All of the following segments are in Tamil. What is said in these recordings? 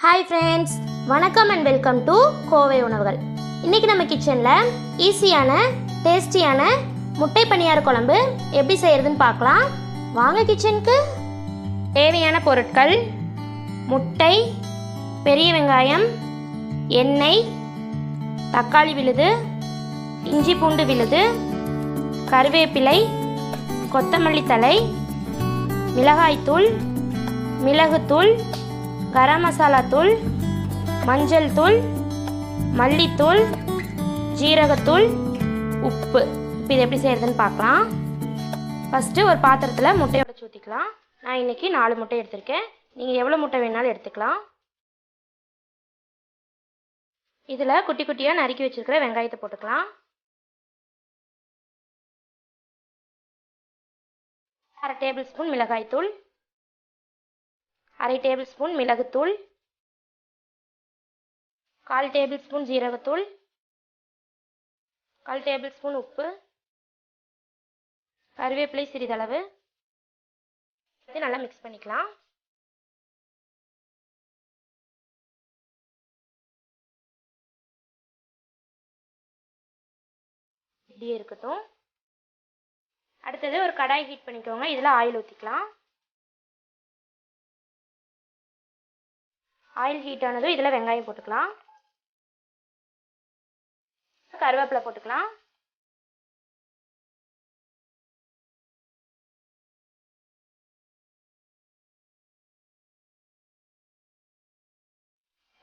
ஹாய் ஃப்ரெண்ட்ஸ், வணக்கம் அண்ட் வெல்கம் டு கோவை உணவுகள். இன்றைக்கி நம்ம கிச்சனில் ஈஸியான டேஸ்டியான முட்டை பணியார குழம்பு எப்படி செய்கிறதுன்னு பார்க்கலாம். வாங்க கிச்சனுக்கு. தேவையான பொருட்கள்: முட்டை, பெரிய வெங்காயம், எண்ணெய், தக்காளி விழுது, இஞ்சி பூண்டு விழுது, கருவேப்பிலை, கொத்தமல்லி தழை, மிளகாய்த்தூள், மிளகுத்தூள், கரம் மசாலா தூள், மஞ்சள் தூள், மல்லித்தூள், ஜீரகத்தூள், உப்பு. இப்போ இது எப்படி செய்கிறதுன்னு பார்க்கலாம். ஃபஸ்ட்டு ஒரு பாத்திரத்தில் முட்டையோட ஊற்றிக்கலாம். நான் இன்றைக்கி 4 முட்டை எடுத்திருக்கேன். நீங்கள் எவ்வளோ முட்டை வேணாலும் எடுத்துக்கலாம். இதில் குட்டி குட்டியாக நறுக்கி வச்சுருக்கிற வெங்காயத்தை போட்டுக்கலாம். 1/2 டேபிள் ஸ்பூன் மிளகாய்த்தூள், 1/2 டேபிள் ஸ்பூன் மிளகுத்தூள், 1/4 டேபிள் ஸ்பூன் ஜீரகத்தூள், 1/4 டேபிள் ஸ்பூன் உப்பு, கருவேப்பிலை சிறிதளவு. இது நல்லா மிக்ஸ் பண்ணிக்கலாம். இப்படியே இருக்கட்டும். அடுத்தது ஒரு கடாய் ஹீட் பண்ணிக்கோங்க. இதில் ஆயில் ஊற்றிக்கலாம். ஆயில் ஹீட் ஆனதும் இதில் வெங்காயம் போட்டுக்கலாம். கருவேப்பிலை போட்டுக்கலாம்.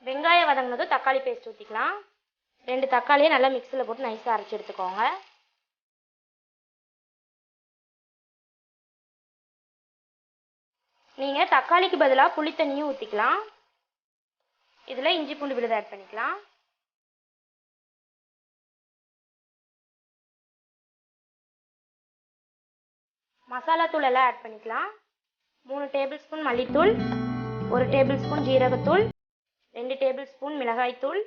வெங்காயம் வதங்கினதும் தக்காளி பேஸ்ட் ஊற்றிக்கலாம். 2 தக்காளியை நல்லா மிக்சியில் போட்டு நைஸாக அரைச்சி எடுத்துக்கோங்க. நீங்கள் தக்காளிக்கு பதிலாக புளி தண்ணியும் ஊற்றிக்கலாம். இதில் இஞ்சி பூண்டு விழுது ஆட் பண்ணிக்கலாம். மசாலா தூள் எல்லாம் ஆட் பண்ணிக்கலாம். 3 டேபிள் ஸ்பூன் மல்லித்தூள், 1 டேபிள் ஸ்பூன் ஜீரகத்தூள், 2 டேபிள் ஸ்பூன் மிளகாய்த்தூள்,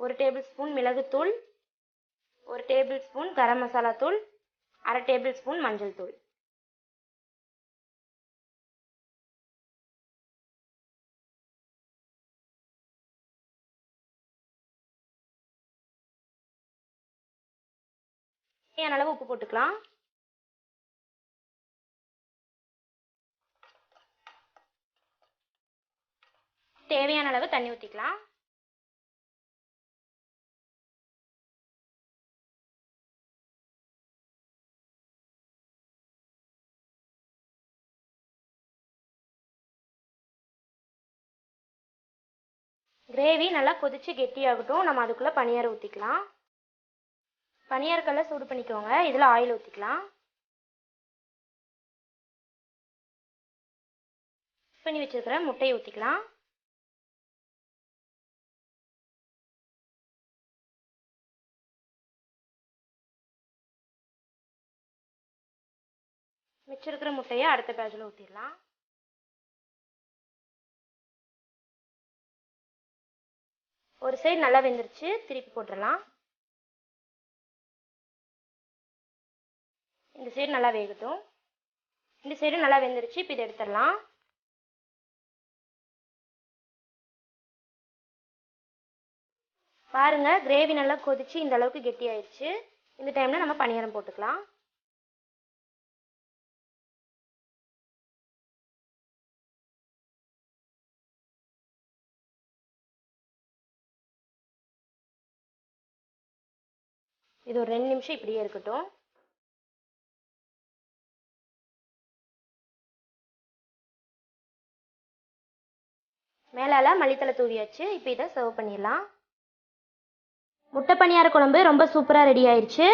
1 டேபிள் ஸ்பூன் மிளகுத்தூள், 1 டேபிள் ஸ்பூன் கரம் மசாலா தூள், 1/2 டேபிள் ஸ்பூன் மஞ்சள் தூள். தேவையான அளவு உப்பு போட்டுக்கலாம். தேவையான அளவு தண்ணி ஊற்றிக்கலாம். கிரேவி நல்லா கொதிச்சு கெட்டியாகட்டும். நம்ம அதுக்குள்ளே பனியாரம் ஊற்றிக்கலாம். பனியாரக்கல்லை சூடு பண்ணிக்கோங்க. இதில் ஆயில் ஊற்றிக்கலாம். பண்ணி வச்சிருக்கிற முட்டையை ஊற்றிக்கலாம். மிச்சிருக்கிற முட்டையை அடுத்த பேட்சில் ஊற்றிடலாம். ஒரு சைடு நல்லா வெந்துருச்சு, திருப்பி போட்டுடலாம். இந்த சைடு நல்லா வேகட்டும். இந்த சைடு நல்லா வெந்துருச்சு. இப்போ இதை எடுத்துடலாம். பாருங்க, கிரேவி நல்லா கொதிச்சு இந்த அளவுக்கு கெட்டி ஆயிடுச்சு. இந்த டைம்ல நம்ம பனியாரம் போட்டுக்கலாம். இது ஒரு 2 நிமிஷம் இப்படியே இருக்கட்டும். மேலால மல்லித்தலை தூவியாச்சு. இப்போ இதை சர்வ் பண்ணிடலாம். முட்டை பணியார குழம்பு ரொம்ப சூப்பராக ரெடி ஆயிடுச்சு.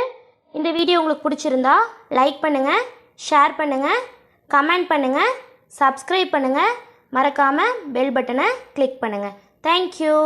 இந்த வீடியோ உங்களுக்கு பிடிச்சிருந்தா லைக் பண்ணுங்கள், ஷேர் பண்ணுங்கள், கமெண்ட் பண்ணுங்கள், சப்ஸ்கிரைப் பண்ணுங்கள். மறக்காமல் பெல் பட்டனை கிளிக் பண்ணுங்கள். தேங்க்யூ.